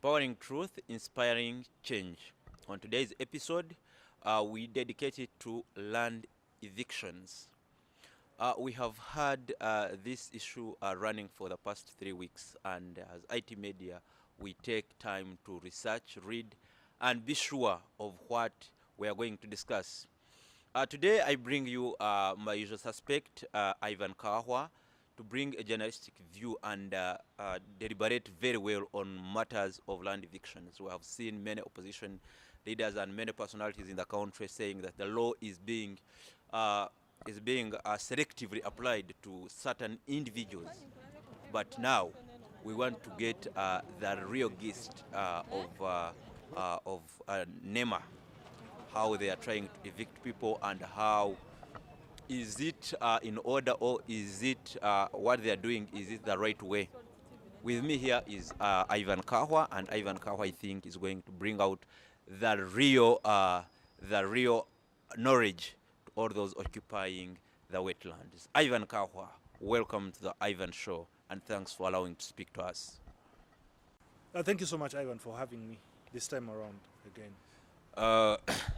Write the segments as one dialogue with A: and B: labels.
A: Empowering truth, inspiring change. On today's episode, we dedicate it to land evictions. We have had this issue running for the past 3 weeks, and as IT media, we take time to research, read, and be sure of what we are going to discuss. Today, I bring you my usual suspect, Ivan Kaahwa, to bring a journalistic view and deliberate very well on matters of land evictions. We have seen many opposition leaders and many personalities in the country saying that the law is being selectively applied to certain individuals. But now we want to get the real gist of NEMA, how they are trying to evict people and how is it in order, or is it what they are doing, is it the right way? With me here is Ivan Kaahwa, and Ivan Kaahwa, I think, is going to bring out the real knowledge to all those occupying the wetlands. Ivan Kaahwa, welcome to the Ivan Show, and thanks for allowing to speak to us.
B: Thank you so much, Ivan, for having me this time around again.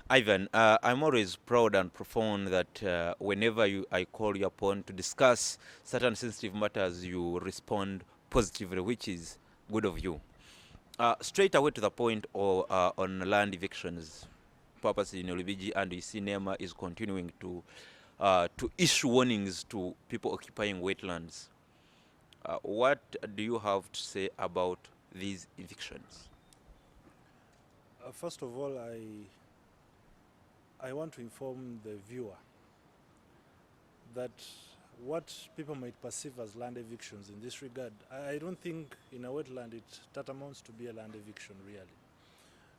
A: Ivan, I'm always proud and profound that whenever I call you upon to discuss certain sensitive matters, you respond positively, which is good of you. Straight away to the point on land evictions, purpose in Lubigi, and you see NEMA is continuing to issue warnings to people occupying wetlands. What do you have to say about these evictions?
B: First of all, I want to inform the viewer that what people might perceive as land evictions in this regard, I don't think in a wetland that amounts to be a land eviction really.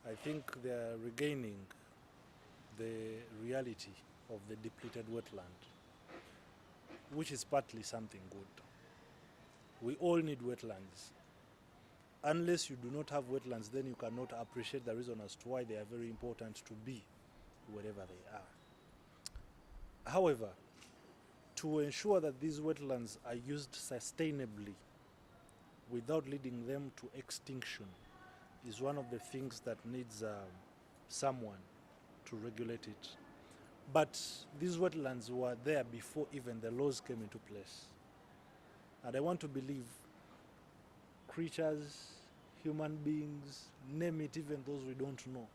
B: I think they are regaining the reality of the depleted wetland, which is partly something good. We all need wetlands. Unless you do not have wetlands, then you cannot appreciate the reason as to why they are very important to be wherever they are. However, to ensure that these wetlands are used sustainably without leading them to extinction is one of the things that needs someone to regulate it. But these wetlands were there before even the laws came into place. And I want to believe creatures, human beings, name it, even those we don't know,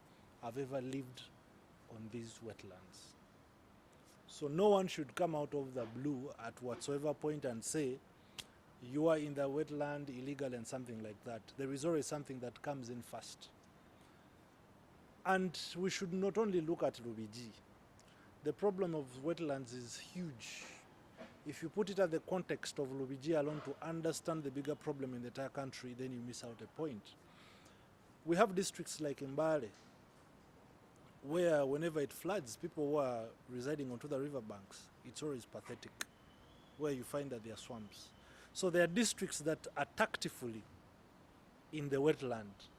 B: have ever lived on these wetlands. So no one should come out of the blue at whatsoever point and say, you are in the wetland illegal and something like that. There is always something that comes in first. And we should not only look at Lubigi. The problem of wetlands is huge. If you put it at the context of Lubigi alone to understand the bigger problem in the entire country, then you miss out a point. We have districts like Mbale, where whenever it floods, people who are residing onto the riverbanks, it's always pathetic, where you find that there are swamps. So there are districts that are tactfully in the wetland,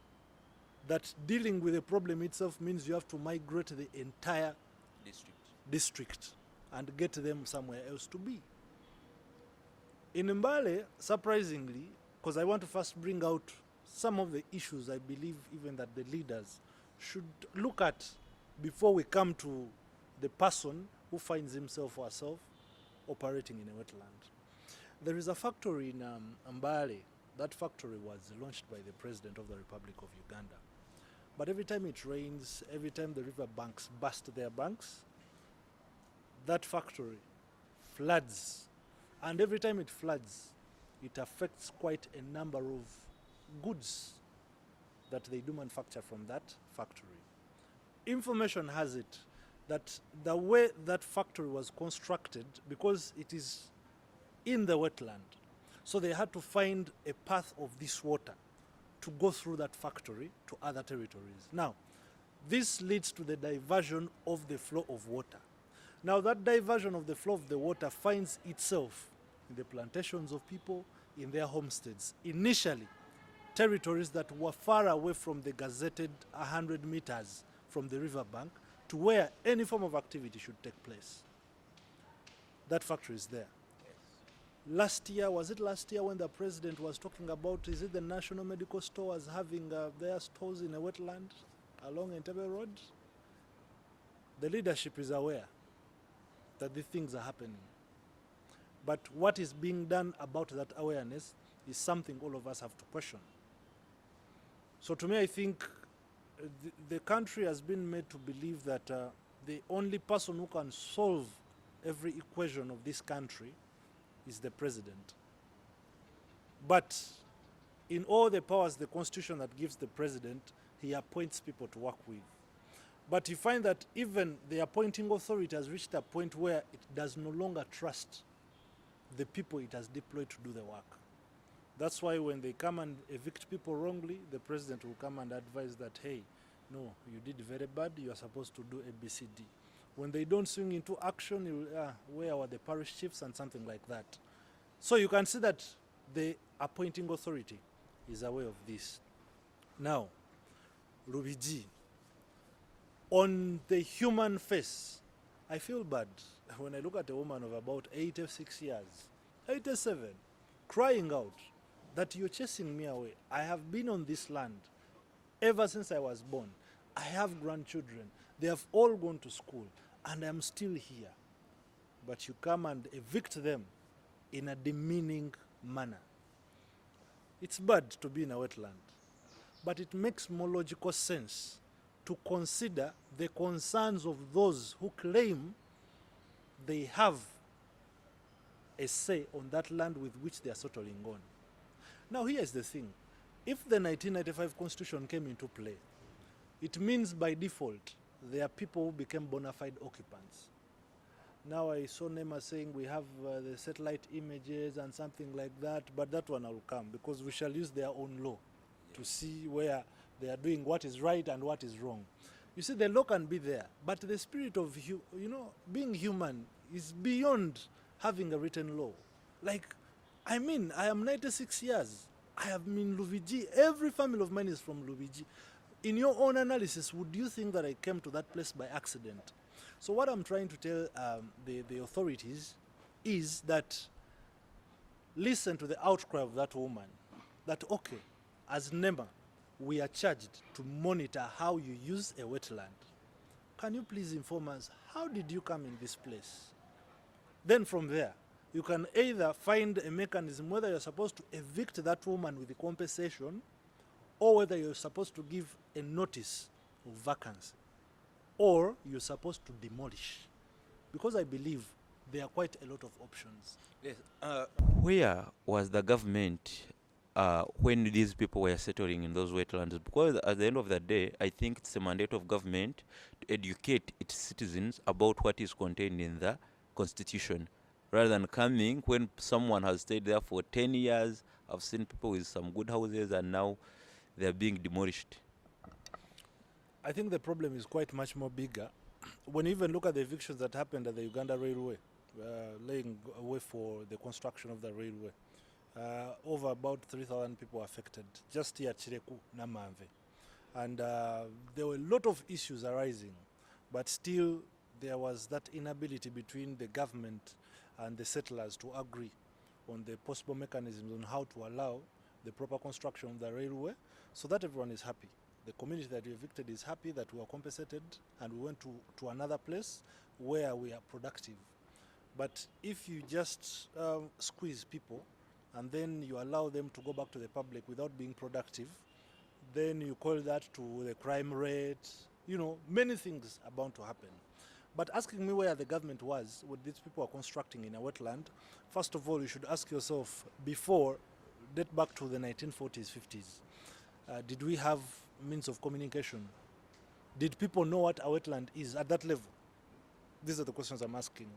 B: that dealing with the problem itself means you have to migrate the entire district and get them somewhere else to be. In Mbale, surprisingly, because I want to first bring out some of the issues I believe even that the leaders should look at before we come to the person who finds himself or herself operating in a wetland. There is a factory in Mbale. That factory was launched by the President of the Republic of Uganda. But every time it rains, every time the river banks burst their banks, that factory floods. And every time it floods, it affects quite a number of goods that they do manufacture from that factory. Information has it that the way that factory was constructed, because it is in the wetland, so they had to find a path of this water to go through that factory to other territories. Now, this leads to the diversion of the flow of water. Now that diversion of the flow of the water finds itself in the plantations of people, in their homesteads. Initially, territories that were far away from the gazetted 100 meters from the riverbank to where any form of activity should take place. That factory is there. Last year, was it last year when the president was talking about, is it the National Medical Stores having their stores in a wetland along Entebbe Road? The leadership is aware that these things are happening. But what is being done about that awareness is something all of us have to question. So to me, I think the country has been made to believe that the only person who can solve every equation of this country is the president. But in all the powers, the constitution that gives the president, he appoints people to work with. But you find that even the appointing authority has reached a point where it does no longer trust the people it has deployed to do the work. That's why when they come and evict people wrongly, the president will come and advise that, hey, no, you did very bad, you are supposed to do A, B, C, D. When they don't swing into action, you will, where are the parish chiefs and something like that. So you can see that the appointing authority is aware of this. Now, Lubigi, on the human face, I feel bad when I look at a woman of about 86 years, 87, crying out that you're chasing me away. I have been on this land ever since I was born. I have grandchildren. They have all gone to school, and I'm still here. But you come and evict them in a demeaning manner. It's bad to be in a wetland, but it makes more logical sense to consider the concerns of those who claim they have a say on that land with which they are settling on. Now here's the thing. If the 1995 Constitution came into play, it means by default there are people who became bona fide occupants. Now I saw Nema saying we have the satellite images and something like that, but that one will come because we shall use their own law to see where they are doing what is right and what is wrong. You see, the law can be there, but the spirit of, being human is beyond having a written law. Like, I am 96 years. I have been Lubigi. Every family of mine is from Lubigi. In your own analysis, would you think that I came to that place by accident? So what I'm trying to tell the authorities is that listen to the outcry of that woman, that, okay, as NEMA, we are charged to monitor how you use a wetland. Can you please inform us, how did you come in this place? Then from there, you can either find a mechanism whether you're supposed to evict that woman with the compensation or whether you're supposed to give a notice of vacancy or you're supposed to demolish. Because I believe there are quite a lot of options.
A: Yes. Where was the government when these people were settling in those wetlands? Because at the end of the day, I think it's a mandate of government to educate its citizens about what is contained in the constitution, rather than coming when someone has stayed there for 10 years. I've seen people with some good houses and now they're being demolished.
B: I think the problem is quite much more bigger. When you even look at the evictions that happened at the Uganda Railway, laying away for the construction of the railway, over about 3,000 people affected, just here at Chireku, Namave. And there were a lot of issues arising, but still there was that inability between the government and the settlers to agree on the possible mechanisms on how to allow the proper construction of the railway so that everyone is happy. The community that we evicted is happy that we are compensated and we went to another place where we are productive. But if you just squeeze people and then you allow them to go back to the public without being productive, then you call that to the crime rate. Many things are bound to happen. But asking me where the government was when these people are constructing in a wetland, first of all, you should ask yourself, before, date back to the 1940s, 50s, did we have means of communication? Did people know what a wetland is at that level? These are the questions I'm asking.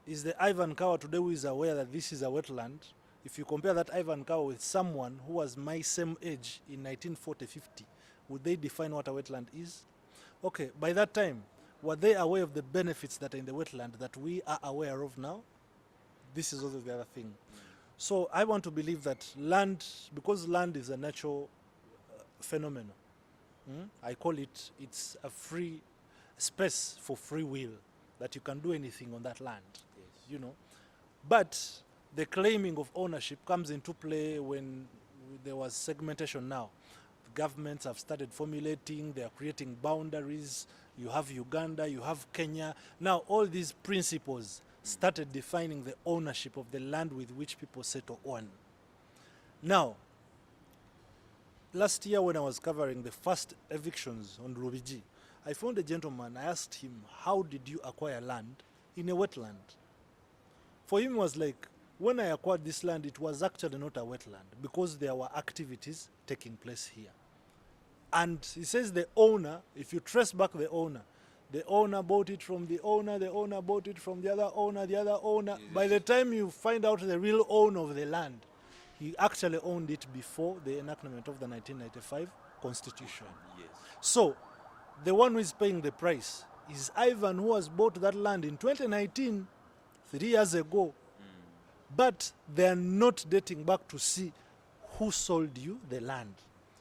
B: Is the Ivan Kaahwa today who is aware that this is a wetland? If you compare that Ivan Kaahwa with someone who was my same age in 1940, 50, would they define what a wetland is? Okay, by that time, were they aware of the benefits that are in the wetland that we are aware of now? This is also the other thing. So I want to believe that land, because land is a natural phenomenon, I call it's a free space for free will, that you can do anything on that land, yes. But the claiming of ownership comes into play when there was segmentation now. Governments have started formulating, they are creating boundaries. You have Uganda, you have Kenya. Now all these principles started defining the ownership of the land with which people settle on. Now, last year when I was covering the first evictions on Lubigi, I found a gentleman. I asked him, how did you acquire land in a wetland? For him it was like, when I acquired this land, it was actually not a wetland because there were activities taking place here. And he says the owner, if you trace back the owner bought it from the owner bought it from the other owner. Yes. By the time you find out the real owner of the land, he actually owned it before the enactment of the 1995 Constitution.
A: Yes.
B: So, the one who is paying the price is Ivan, who has bought that land in 2019, 3 years ago. But they are not dating back to see who sold you the land.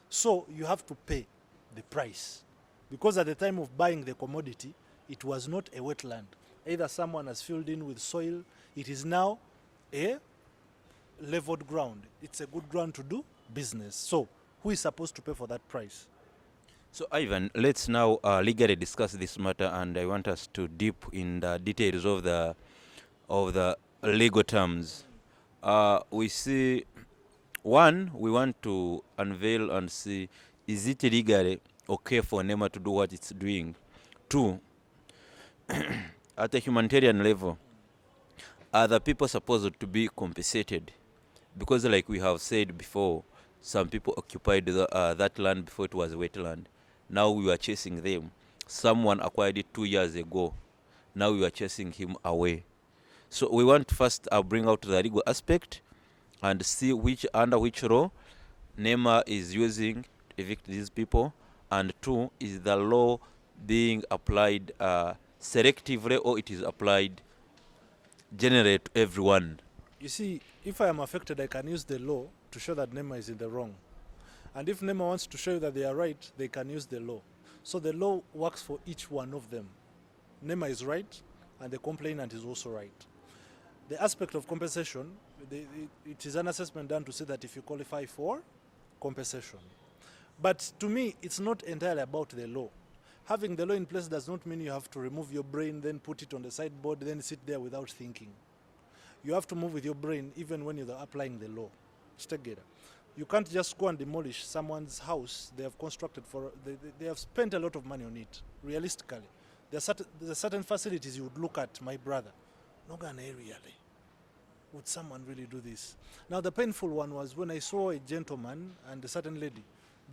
B: So you have to pay the price. Because at the time of buying the commodity, it was not a wetland. Either someone has filled in with soil, it is now a leveled ground. It's a good ground to do business. So who is supposed to pay for that price?
A: So Ivan, let's now legally discuss this matter, and I want us to deep in the details of the legal terms. We see, one, we want to unveil and see, is it legally okay for NEMA to do what it's doing? Two, at a humanitarian level, are the people supposed to be compensated? Because like we have said before, some people occupied that land before it was wetland. Now we are chasing them. Someone acquired it 2 years ago. Now we are chasing him away. So we want to first bring out the legal aspect and see under which law NEMA is using to evict these people. And two, is the law being applied selectively, or it is applied generally to everyone?
B: You see, if I am affected, I can use the law to show that NEMA is in the wrong. And if NEMA wants to show you that they are right, they can use the law. So the law works for each one of them. NEMA is right, and the complainant is also right. The aspect of compensation, it is an assessment done to say that if you qualify for compensation. But to me, it's not entirely about the law. Having the law in place does not mean you have to remove your brain, then put it on the sideboard, then sit there without thinking. You have to move with your brain even when you're applying the law. Together. You can't just go and demolish someone's house they have constructed for, they have spent a lot of money on it, realistically. There are certain facilities you would look at, my brother. Nogan area. Would someone really do this? Now the painful one was when I saw a gentleman and a certain lady.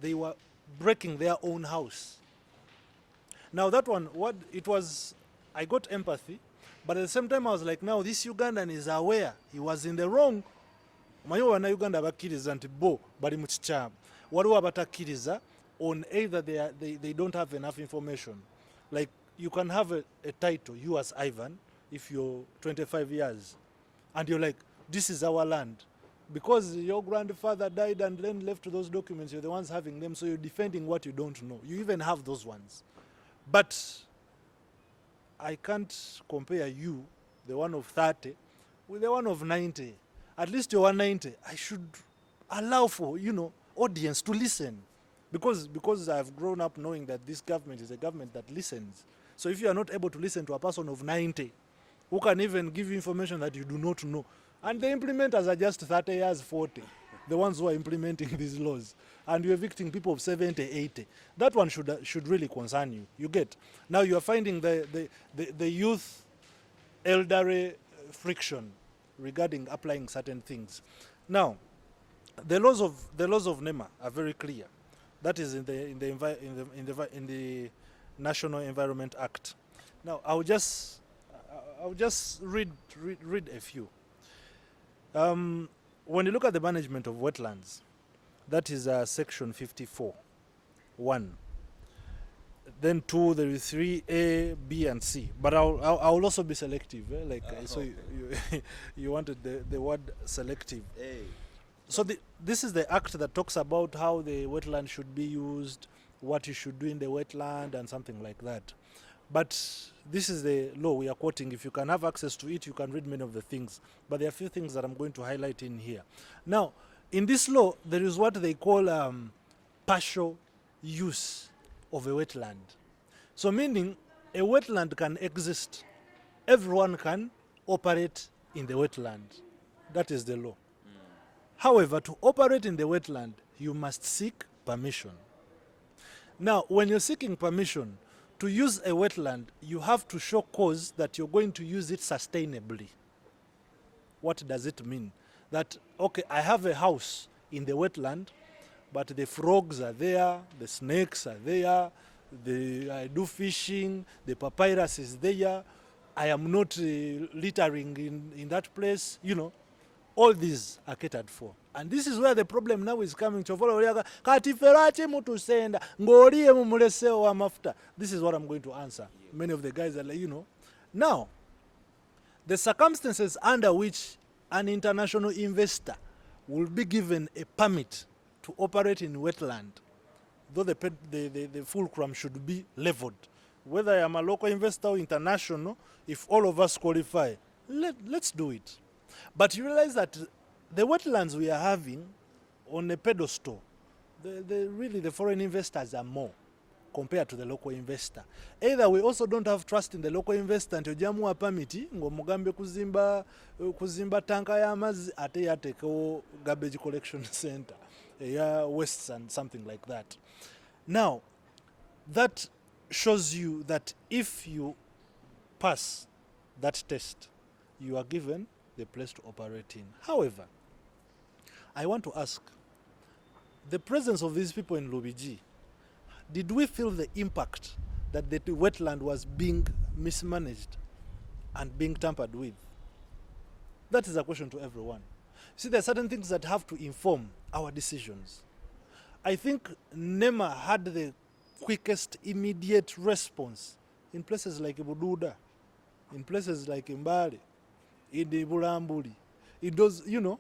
B: They were breaking their own house. Now that one, I got empathy, but at the same time I was like, now this Ugandan is aware he was in the wrong. Mayo wana Uganda bakiriza nti bo bali mu kikyama. Waliwo abatakiriza on either they don't have enough information. Like you can have a title, you as Ivan, if you're 25 years, and you're like, this is our land. Because your grandfather died and then left those documents, you're the ones having them, so you're defending what you don't know. You even have those ones. But I can't compare you, the one of 30, with the one of 90. At least you're 190. I should allow for, audience to listen. Because I've grown up knowing that this government is a government that listens. So if you are not able to listen to a person of 90, who can even give you information that you do not know, and the implementers are just 30 years, 40, the ones who are implementing these laws, and you're evicting people of 70, 80, that one should really concern you. You get? Now you are finding the youth elderly friction regarding applying certain things. Now, the laws of NEMA are very clear. That is in the National Environment Act. Now, I'll just read a few. When you look at the management of wetlands, that is section 54, 1. Then 2, there is 3A, B, and C. But I'll also be selective. So you wanted the word selective.
A: A.
B: So this is the act that talks about how the wetland should be used, what you should do in the wetland, and something like that. But this is the law we are quoting. If you can have access to it, you can read many of the things. But there are a few things that I'm going to highlight in here. Now, in this law, there is what they call partial use of a wetland. So meaning a wetland can exist. Everyone can operate in the wetland. That is the law. However, to operate in the wetland, you must seek permission. Now, when you're seeking permission to use a wetland, you have to show cause that you're going to use it sustainably. What does it mean? That, okay, I have a house in the wetland, but the frogs are there, the snakes are there, I do fishing, the papyrus is there, I am not littering in that place, you know. All these are catered for. And this is where the problem now is coming to follow. Kati ferache mutu senda, ngoriye mumuleseo wa mafuta. This is what I'm going to answer. Many of the guys are like, you know. Now, the circumstances under which an international investor will be given a permit to operate in wetland, though the fulcrum should be leveled. Whether I am a local investor or international, if all of us qualify, let's do it. But you realize that the wetlands we are having on a pedestal, really the foreign investors are more compared to the local investor. Either we also don't have trust in the local investor nti ojamuwa permit ng'omugambe kuzimba tanka y'amazzi ate yateekewo garbage collection center ya wastes and something like that. Now, that shows you that if you pass that test, you are given the place to operate in. However, I want to ask, the presence of these people in Lubigi, did we feel the impact that the wetland was being mismanaged and being tampered with? That is a question to everyone. See, there are certain things that have to inform our decisions. I think NEMA had the quickest immediate response in places like Bududa, in places like Mbale, in the Bulambuli, in those, you know,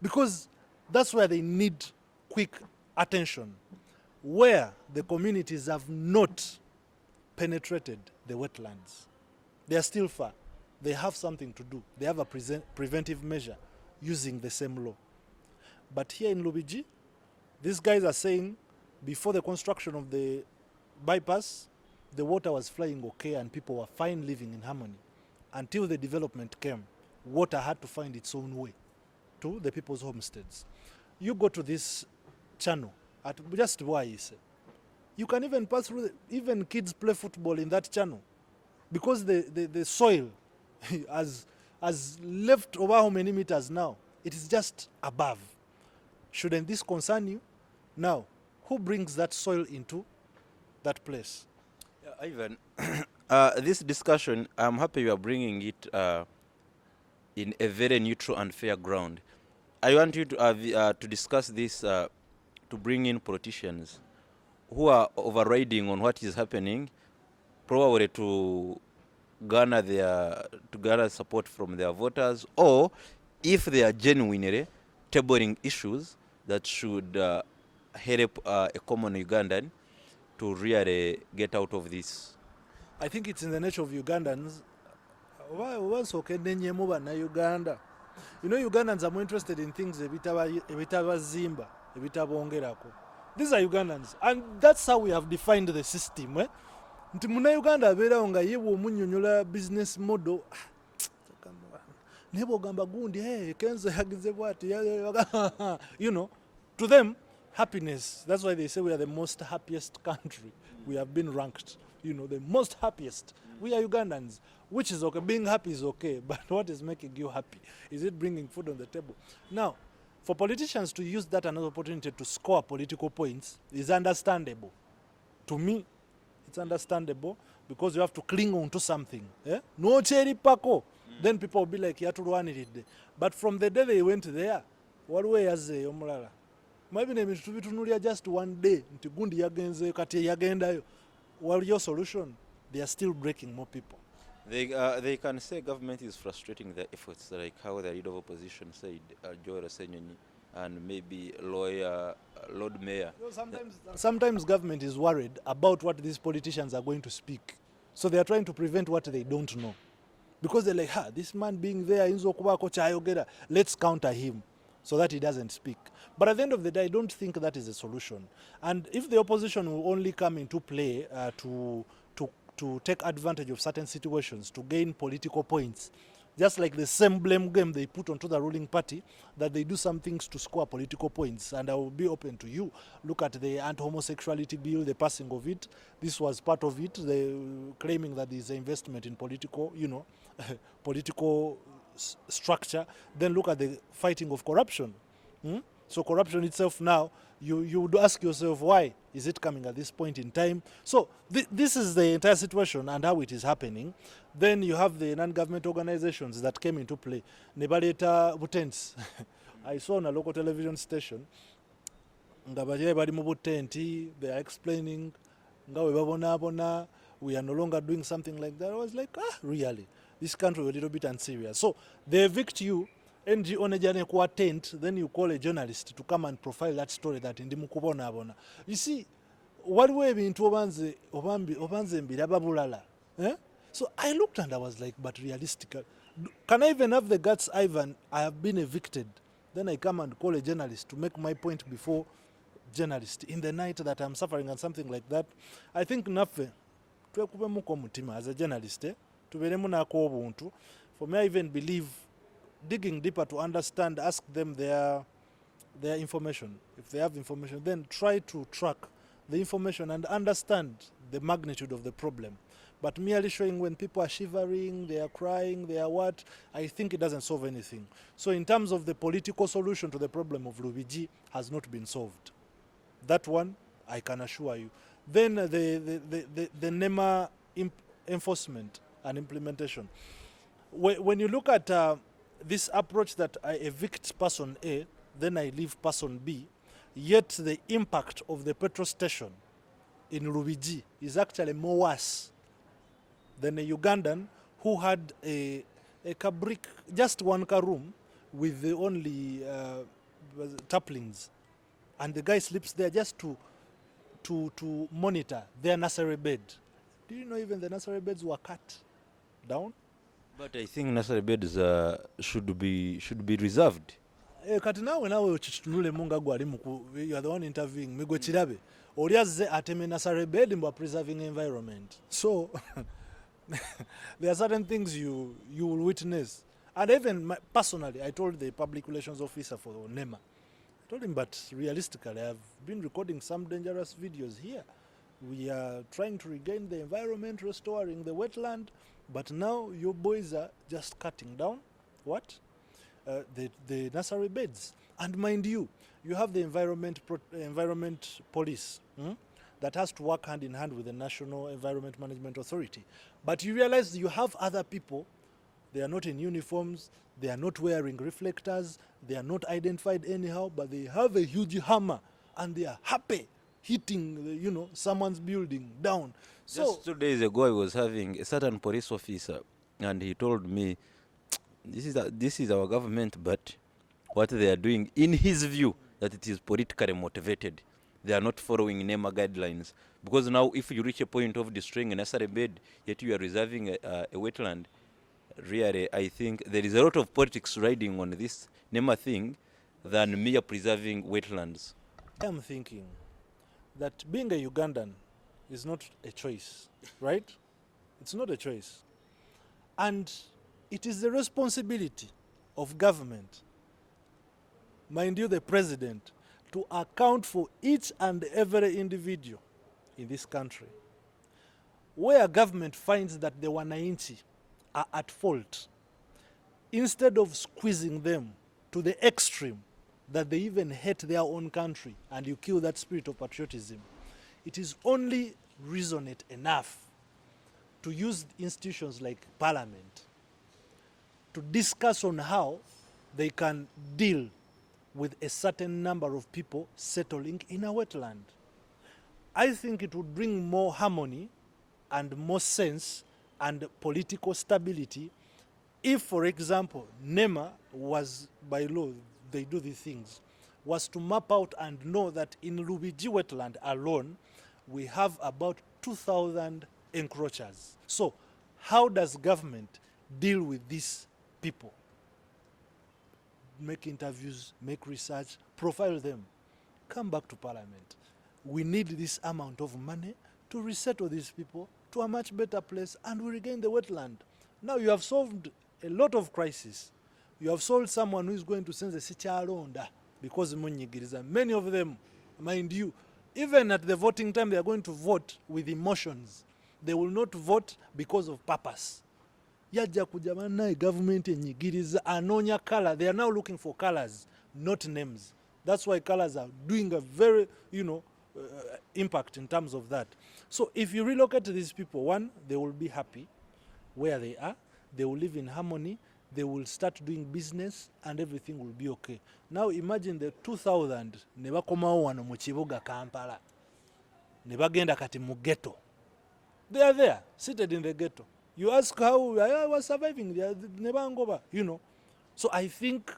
B: because that's where they need quick attention. Where the communities have not penetrated the wetlands, they are still far. They have something to do. They have a preventive measure using the same law. But here in Lubigi, these guys are saying before the construction of the bypass, the water was flying okay and people were fine living in harmony. Until the development came, water had to find its own way to the people's homesteads. You go to this channel at just Wise, you can even pass through, even kids play football in that channel because the soil has left over how many meters now? It is just above. Shouldn't this concern you? Now, who brings that soil into that place?
A: Ivan, this discussion, I'm happy you are bringing it in a very neutral and fair ground. I want you to discuss this, to bring in politicians who are overriding on what is happening, probably to garner support from their voters, or if they are genuinely tabling issues that should help a common Ugandan to really get out of this.
B: I think it's in the nature of Ugandans. Once okay, na Uganda. You know, Ugandans are more interested in things ebitabazimba, ebitabongerako. These are Ugandans, and that's how we have defined the system. Nti muna Uganda abeerawo nga yewe omunnyonnyola business model. Nebo gamba gundi, hey, Kenzo yagize bwati. You know, to them, happiness. That's why they say we are the most happiest country. We have been ranked, you know, the most happiest. We are Ugandans, which is okay. Being happy is okay, but what is making you happy? Is it bringing food on the table? Now, for politicians to use that another opportunity to score political points is understandable. To me, it's understandable because you have to cling on to something. No cherry pako. Then people will be like, yatulwaniride. But from the day they went there, waliwo yazze omulala. Maybe nebintu bitunulya just one day. Nti gundi yagenze kati yagendayo. What your solution? They are still breaking more people.
A: They can say government is frustrating their efforts, like how the leader of opposition said, Joel Osenyonyi, and maybe lawyer, Lord Mayor.
B: Sometimes government is worried about what these politicians are going to speak. So they are trying to prevent what they don't know. Because they're like, this man being there, let's counter him so that he doesn't speak. But at the end of the day, I don't think that is a solution. And if the opposition will only come into play to take advantage of certain situations, to gain political points, just like the same blame game they put onto the ruling party, that they do some things to score political points. And I will be open to you. Look at the anti-homosexuality bill, the passing of it. This was part of it. They claiming that there is an investment in political, political structure. Then look at the fighting of corruption. So corruption itself now, you would ask yourself, why is it coming at this point in time? So this is the entire situation and how it is happening. Then you have the non-government organizations that came into play. Nebaleta Butents. I saw on a local television station, they are explaining, we are no longer doing something like that. I was like, really? This country is a little bit unserious. So they evict you, NGO nejane ku attend, then you call a journalist to come and profile that story that ndi mukubona abona. You see, waliwo ebintu obanze mbiraba bulala. So I looked and I was like, but realistic. Can I even have the guts, Ivan? I have been evicted. Then I come and call a journalist to make my point before journalist in the night that I'm suffering and something like that. I think naffe twekubemu ko mutima as a journalist, tuberemu nako obuntu. For me, I even believe digging deeper to understand, ask them their information. If they have information, then try to track the information and understand the magnitude of the problem. But merely showing when people are shivering, they are crying, they are what, I think it doesn't solve anything. So in terms of the political solution to the problem of Lubigi has not been solved. That one, I can assure you. Then the NEMA enforcement and implementation. When you look at this approach that I evict person A, then I leave person B, yet the impact of the petrol station in Lubigi is actually more worse than a Ugandan who had a brick, just one car room with the only taplings. And the guy sleeps there just to monitor their nursery bed. Do you know even the nursery beds were cut down?
A: But I think nursery beds should be reserved.
B: Kati nawe chitunule munga gwali you are the one interviewing migo chirabe. Oliaze ateme nursery bed mba preserving environment. So there are certain things you will witness. And even personally, I told the public relations officer for NEMA, I told him, but realistically, I've been recording some dangerous videos here. We are trying to regain the environment, restoring the wetland, but now you boys are just cutting down what? The nursery beds. And mind you, you have the environment police that has to work hand in hand with the National Environment Management Authority. But you realize you have other people, they are not in uniforms, they are not wearing reflectors, they are not identified anyhow, but they have a huge hammer and they are happy hitting someone's building down. So
A: just 2 days ago, I was having a certain police officer, and he told me, this is our government, but what they are doing, in his view, that it is politically motivated. They are not following NEMA guidelines. Because now, if you reach a point of destroying a nursery bed, yet you are reserving a wetland, really, I think there is a lot of politics riding on this NEMA thing than mere preserving wetlands.
B: I'm thinking that being a Ugandan is not a choice, right? It's not a choice. And it is the responsibility of government, mind you, the president, to account for each and every individual in this country. Where government finds that the wananchi are at fault, instead of squeezing them to the extreme that they even hate their own country and you kill that spirit of patriotism, it is only reasonate enough to use institutions like parliament to discuss on how they can deal with a certain number of people settling in a wetland. I think it would bring more harmony and more sense and political stability if, for example, NEMA was, by law, they do these things, was to map out and know that in Lubigi wetland alone, we have about 2,000 encroachers. So how does government deal with these people? Make interviews, make research, profile them, come back to parliament. We need this amount of money to resettle these people to a much better place, and we regain the wetland. Now you have solved a lot of crises. You have solved someone who is going to send the sikyalonda because munyigiriza. Many of them, mind you, even at the voting time, they are going to vote with emotions. They will not vote because of purpose. Yajja kujama naye government enyigiriza anonya color. They are now looking for colors, not names. That's why colors are doing a very, impact in terms of that. So if you relocate these people, one, they will be happy where they are. They will live in harmony. They will start doing business and everything will be okay. Now imagine the 2000 ne bakomawo wano mu kibuga Kampala. Ne bagenda kati mu ghetto. They are there, seated in the ghetto. You ask how I was surviving, they are nebangoba, So I think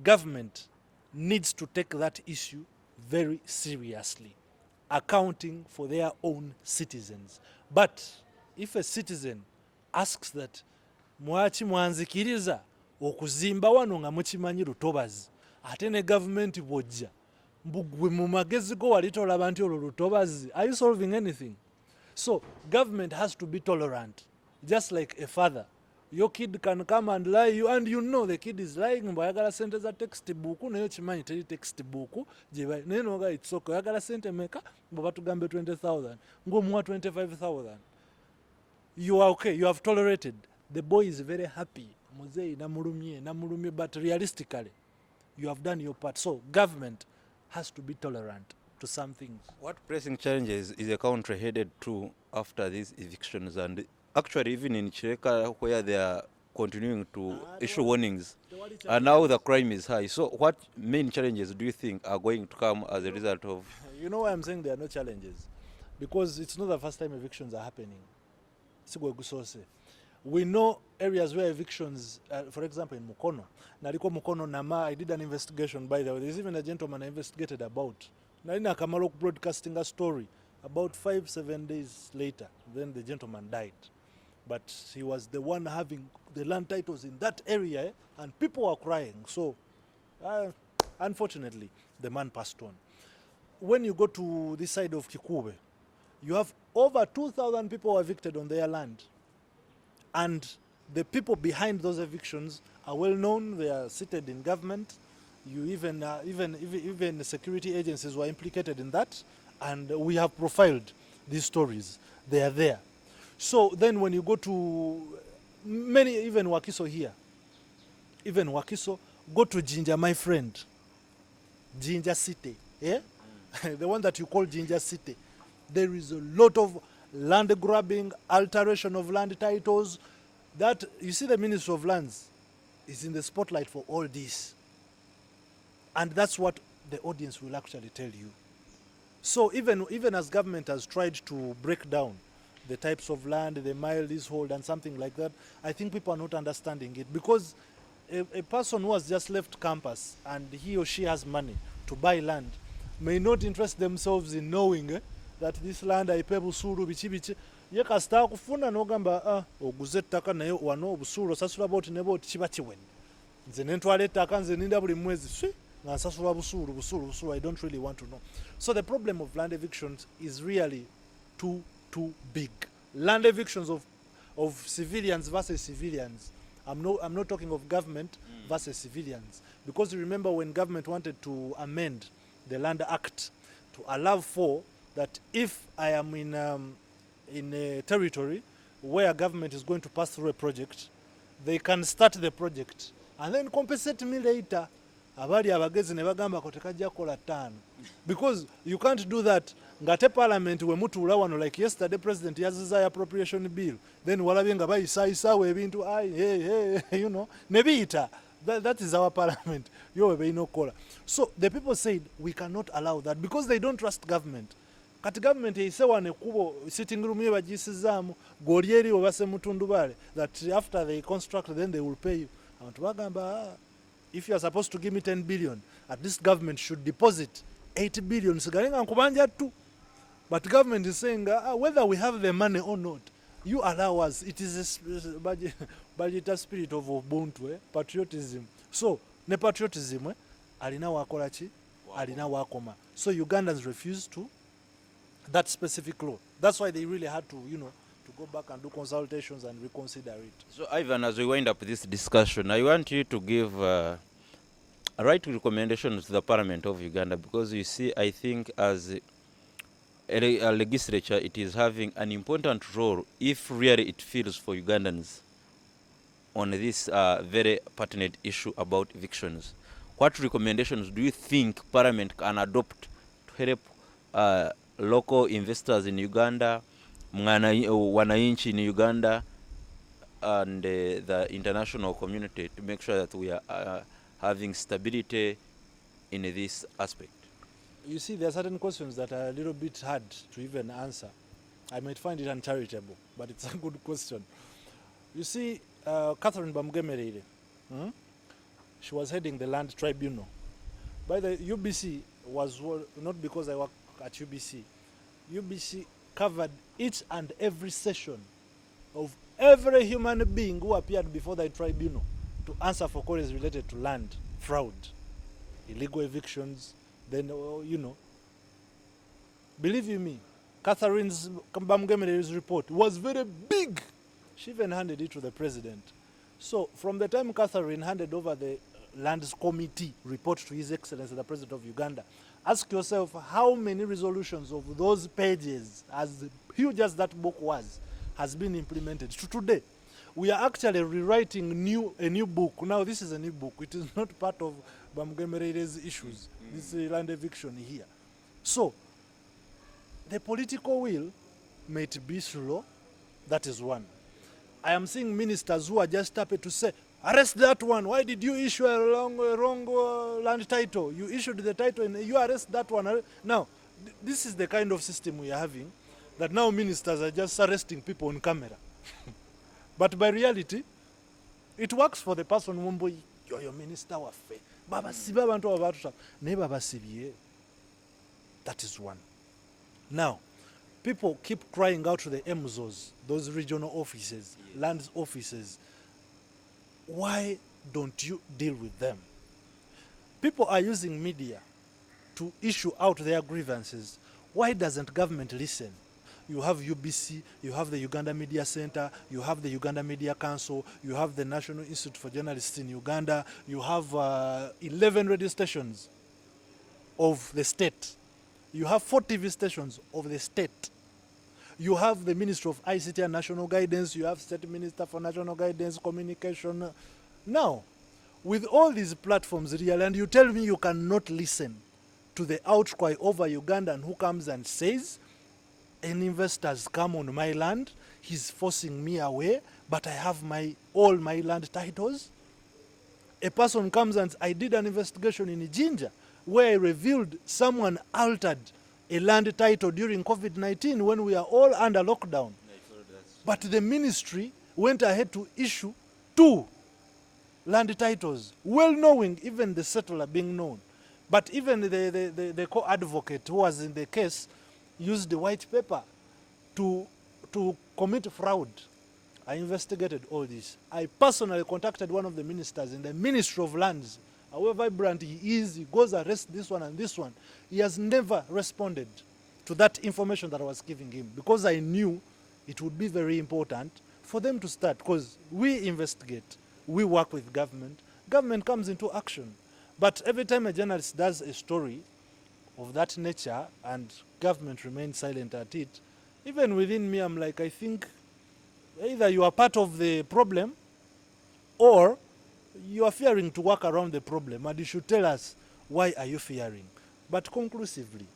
B: government needs to take that issue very seriously, accounting for their own citizens. But if a citizen asks that mwaki mwanzikiriza okuzimba wano nga mukimanyi lutobazi ate ne gavumenti bwojja mbugwe mu magezi go wali tolaba nti olwo lutobazi, are you solving anything? So government has to be tolerant, just like a father. Your kid can come and lie you, and the kid is lying. Mbo yagala sente za textbook nayo kimanyi teri textbook jeba neno ga it's okay yagala sente meka mbo batugambe 20,000 ngo muwa 25,000. You are okay, you have tolerated. The boy is very happy. Muzei namulumye, but realistically you have done your part. So government has to be tolerant to some things.
A: What pressing challenges is the country headed to after these evictions, and actually even in Chireka where they are continuing to issue warnings, and now the crime is high. So what main challenges do you think are going to come as a result of?
B: You know why I'm saying there are no challenges? Because it's not the first time evictions are happening. We know areas where evictions, for example in Mukono, Nariko Mukono Nama, I did an investigation by the way. There's even a gentleman I investigated about. Narina Kamalok broadcasting a story. About 5-7 days later, then the gentleman died. But he was the one having the land titles in that area, and people were crying. So, unfortunately, the man passed on. When you go to this side of Kikube, you have over 2,000 people evicted on their land. And the people behind those evictions are well known. They are seated in government. You even security agencies were implicated in that. And we have profiled these stories. They are there. So then when you go to many, even Wakiso here, even Wakiso, go to Jinja, my friend, Jinja City, yeah? The one that you call Jinja City. There is a lot of land grabbing, alteration of land titles. That, you see, the Ministry of Lands is in the spotlight for all this. And that's what the audience will actually tell you. So even as government has tried to break down the types of land, the mile leasehold and something like that, I think people are not understanding it. Because a person who has just left campus and he or she has money to buy land may not interest themselves in knowing that this land I pay busuru bichi ye kasita kufuna n'ogamba oguze ettaka naye wano obusuulu osasula booti ne booti kiba kiwene nze ne ntwala ettaka nze ninda buli mwezi nga nsasula busuulu I don't really want to know. So the problem of land evictions is really too big. Land evictions of civilians versus civilians. I'm not talking of government versus civilians, because you remember when government wanted to amend the Land Act to allow for that if I am in a territory where government is going to pass through a project, they can start the project and then compensate me later. Abali abagezi ne bagamba ko tekajja kola ttaano, because you can't do that ngate parliament we mutuula wano, like yesterday president yaziza appropriation bill, then walabye nga bayisaayisawo ebintu ne biyita. That is our parliament. Yo beino kola. So the people said we cannot allow that because they don't trust government. Kati government eyise wane kubo sitting room ye bagisizaamu goli eri obase mutundubale that after they construct then they will pay you. Abantu bagamba if you are supposed to give me 10 billion, at least government should deposit 8 billion. Sigalenga nkubanja tu. But government is saying whether we have the money or not, you allow us. It is a budget spirit of Ubuntu, patriotism. So, ne patriotism, alina wakola chi, alina wakoma. So Ugandans refuse to that specific law. That's why they really had to, to go back and do consultations and reconsider it.
A: So, Ivan, as we wind up this discussion, I want you to give right recommendations to the Parliament of Uganda, because you see, I think as a legislature, it is having an important role if really it feels for Ugandans on this very pertinent issue about evictions. What recommendations do you think Parliament can adopt to help local investors in Uganda, wananchi in Uganda, and the international community to make sure that we are having stability in this aspect?
B: You see, there are certain questions that are a little bit hard to even answer. I might find it uncharitable, but it's a good question. You see, Catherine Bamgemerere, she was heading the land tribunal. By the UBC was, not because I work at UBC, UBC covered each and every session of every human being who appeared before the tribunal to answer for queries related to land fraud, illegal evictions. Then, believe you me, Catherine's Bamgemere's report was very big. She even handed it to the president. So from the time Catherine handed over the Lands Committee report to His Excellency, the President of Uganda, ask yourself how many resolutions of those pages, as huge as that book was, has been implemented to today. We are actually rewriting a new book. Now this is a new book. It is not part of Bamgemere's issues, this land eviction here. So, the political will might be slow. That is one. I am seeing ministers who are just happy to say, arrest that one. Why did you issue a wrong land title? You issued the title and you arrest that one. Now, this is the kind of system we are having, that now ministers are just arresting people on camera. But by reality, it works for the person who your minister wa fe. Baba siba bantu abatu ne baba sibiye. That is one. Now, people keep crying out to the MZOs, those regional offices, yes, land offices. Why don't you deal with them? People are using media to issue out their grievances. Why doesn't government listen? You have UBC, you have the Uganda Media Center, you have the Uganda Media Council, you have the National Institute for Journalists in Uganda, you have 11 radio stations of the state. You have 4 TV stations of the state. You have the Ministry of ICT and National Guidance, you have State Minister for National Guidance, Communication. Now, with all these platforms, real, and you tell me you cannot listen to the outcry over Ugandan who comes and says, an investor has come on my land, he's forcing me away, but I have all my land titles. A person comes and I did an investigation in Jinja where I revealed someone altered a land title during COVID-19 when we are all under lockdown. But the ministry went ahead to issue 2 land titles, well knowing even the settler being known. But even the co-advocate who was in the case used the white paper to commit fraud. I investigated all this. I personally contacted one of the ministers in the Ministry of Lands. However vibrant he is, he goes arrest this one and this one. He has never responded to that information that I was giving him, because I knew it would be very important for them to start, because we investigate, we work with government, government comes into action. But every time a journalist does a story of that nature and government remains silent at it, even within me, I'm like, I think either you are part of the problem or you are fearing to work around the problem, and you should tell us why are you fearing. But conclusively,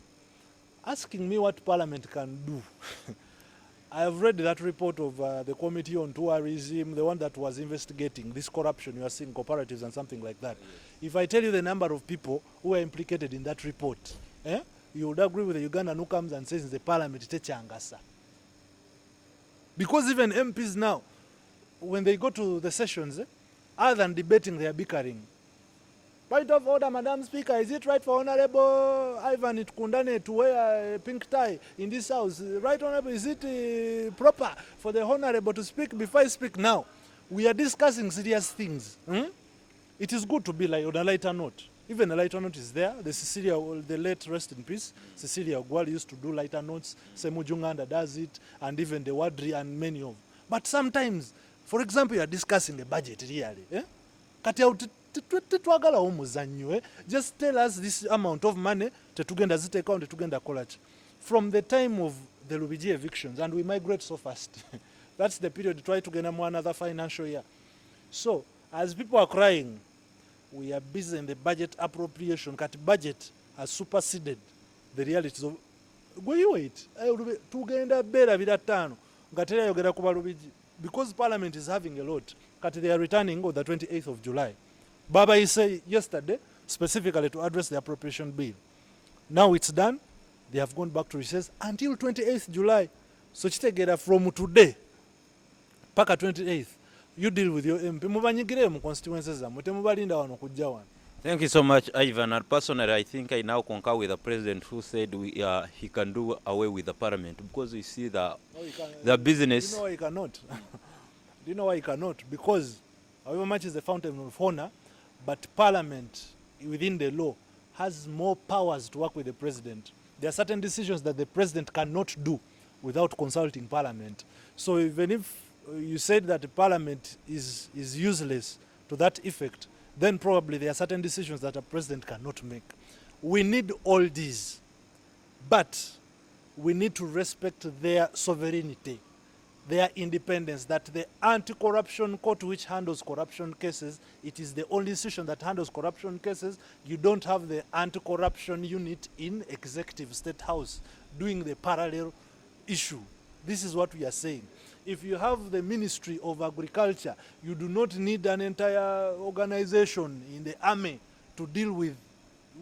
B: asking me what Parliament can do, I have read that report of the Committee on Tourism, the one that was investigating this corruption you are seeing, cooperatives and something like that. Yes. If I tell you the number of people who are implicated in that report, you would agree with the Ugandan who comes and says in the Parliament, Techangasa. Because even MPs now, when they go to the sessions, other than debating, they are bickering. Point of order, Madam Speaker. Is it right for Honorable Ivan Tukundane to wear a pink tie in this house? Right, Honorable, is it proper for the Honorable to speak before I speak now? We are discussing serious things. It is good to be like on a lighter note. Even a lighter note is there. The late rest in peace, Cecilia Ogwal used to do lighter notes. Semu Uganda does it, and even the Wadri and many of. But sometimes, for example, you are discussing a budget really. Just tell us this amount of money tetugenda ziteka on tetugenda kolachi. From the time of the Lubigi evictions, and we migrate so fast. That's the period try to get another financial year. So, as people are crying, we are busy in the budget appropriation. Kat budget has superseded the realities of wait. Tugenda bera bidatano. Ngatera yogera kuba Lubigi. Because Parliament is having a lot. Kat they are returning on the 28th of July. Baba is say yesterday, specifically to address the appropriation bill. Now it's done. They have gone back to recess until 28th July. So chitegera from today, paka 28th, you deal with your MP. Mubanyigire mu constituencies zamwe temubalinda wano kujja wano.
A: Thank you so much, Ivan. And personally, I think I now concur with the president who said he can do away with the parliament because we see the business.
B: Do you know why he cannot? Do you know why he cannot? Because however much is the fountain of honor, but parliament within the law has more powers to work with the president. There are certain decisions that the president cannot do without consulting parliament. So even if you said that the parliament is useless to that effect, then probably there are certain decisions that a president cannot make. We need all these, but we need to respect their sovereignty, their independence, that the anti-corruption court which handles corruption cases, it is the only institution that handles corruption cases. You don't have the anti-corruption unit in executive state house doing the parallel issue. This is what we are saying. If you have the Ministry of Agriculture, you do not need an entire organization in the army to deal with,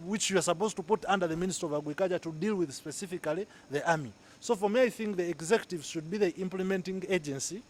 B: which you are supposed to put under the Ministry of Agriculture to deal with specifically the army. So for me, I think the executive should be the implementing agency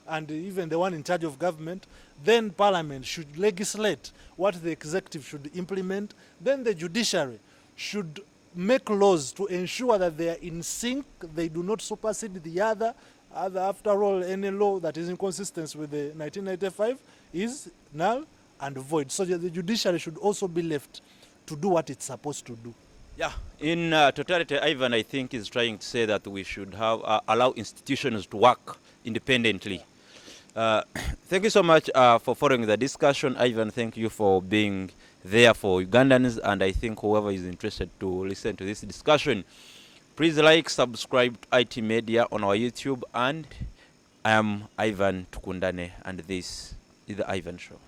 B: and even the one in charge of government. Then Parliament should legislate what the executive should implement. Then the judiciary should make laws to ensure that they are in sync, they do not supersede the other. After all, any law that is inconsistent with the 1995 is null and void. So the judiciary should also be left to do what it's supposed to do.
A: Yeah, in totality, Ivan, I think, is trying to say that we should have allow institutions to work independently. Thank you so much for following the discussion. Ivan, thank you for being there for Ugandans, and I think whoever is interested to listen to this discussion, please like, subscribe to IT Media on our YouTube, and I am Ivan Tukundane, and this is the Ivan Show.